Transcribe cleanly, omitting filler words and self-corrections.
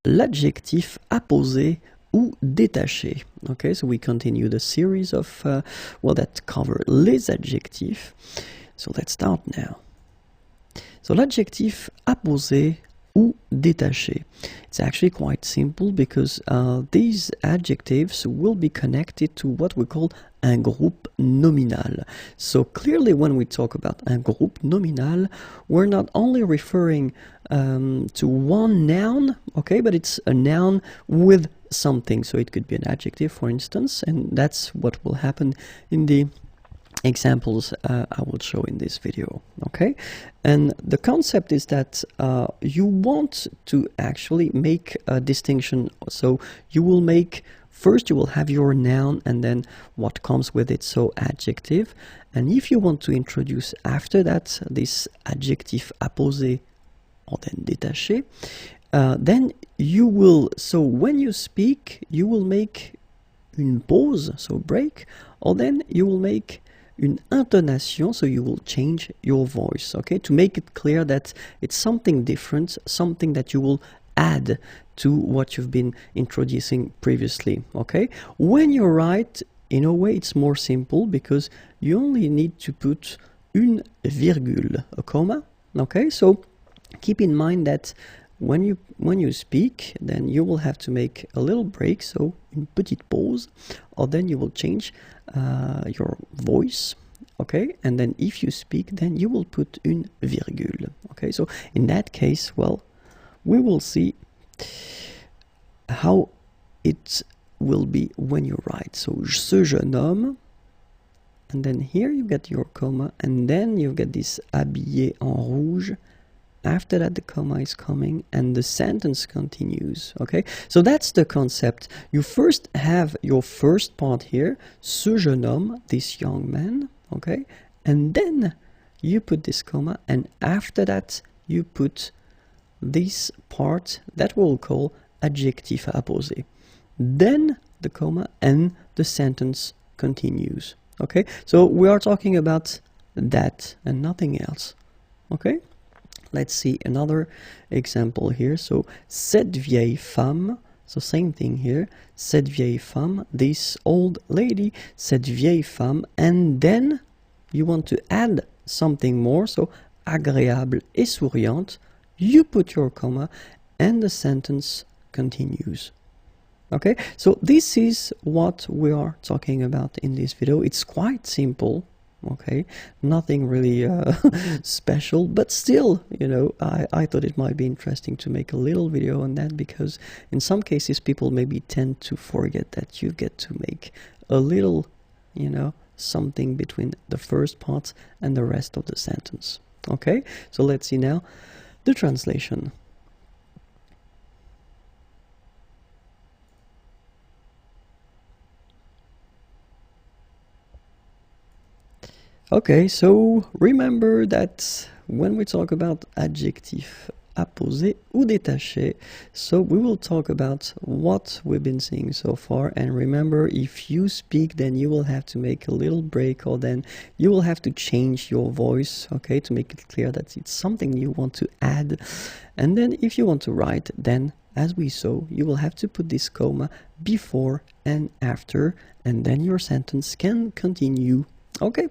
l'adjectif apposé ou détaché. Okay, so we continue the series of, that cover les adjectifs. So let's start now. So l'adjectif apposé ou détaché. It's actually quite simple because these adjectives will be connected to what we call un groupe nominal. So clearly when we talk about un groupe nominal, we're not only referring to one noun, okay, but it's a noun with something. So it could be an adjective, for instance, and that's what will happen in the examples I will show in this video, okay? And the concept is that you want to actually make a distinction. So you will make, first you will have your noun and then what comes with it, so adjective. And if you want to introduce after that this adjectif apposé or then détaché, then you will, so when you speak, you will make une pause, so break, or then you will make une intonation, so you will change your voice, okay, to make it clear that it's something different, something that you will add to what you've been introducing previously, okay? When you write, in a way it's more simple because you only need to put une virgule, a comma, okay? So keep in mind that when you speak, then you will have to make a little break, so une petite pause, or then you will change your voice, okay? And then if you speak, then you will put une virgule, okay? So in that case, well, we will see how it will be when you write. So ce jeune homme, and then here you get your comma, and then you get this habillé en rouge. After that, the comma is coming and the sentence continues, okay? So that's the concept. You first have your first part here, ce jeune homme, this young man, okay? And then you put this comma, and after that, you put this part that we'll call adjectif apposé. Then the comma and the sentence continues, okay? So we are talking about that and nothing else, okay? Let's see another example here. So, cette vieille femme, so same thing here, cette vieille femme, this old lady, cette vieille femme, and then you want to add something more, so agréable et souriante, you put your comma, and the sentence continues. Okay, so this is what we are talking about in this video. It's quite simple. Okay, nothing really special, but still, you know, I thought it might be interesting to make a little video on that, because in some cases people maybe tend to forget that you get to make a little, you know, something between the first part and the rest of the sentence. Okay, so let's see now the translation. Okay, so remember that when we talk about adjectif apposé ou détaché, so we will talk about what we've been seeing so far. And remember, if you speak, then you will have to make a little break, or then you will have to change your voice, okay, to make it clear that it's something you want to add. And then if you want to write, then as we saw, you will have to put this comma before and after, and then your sentence can continue. Okay.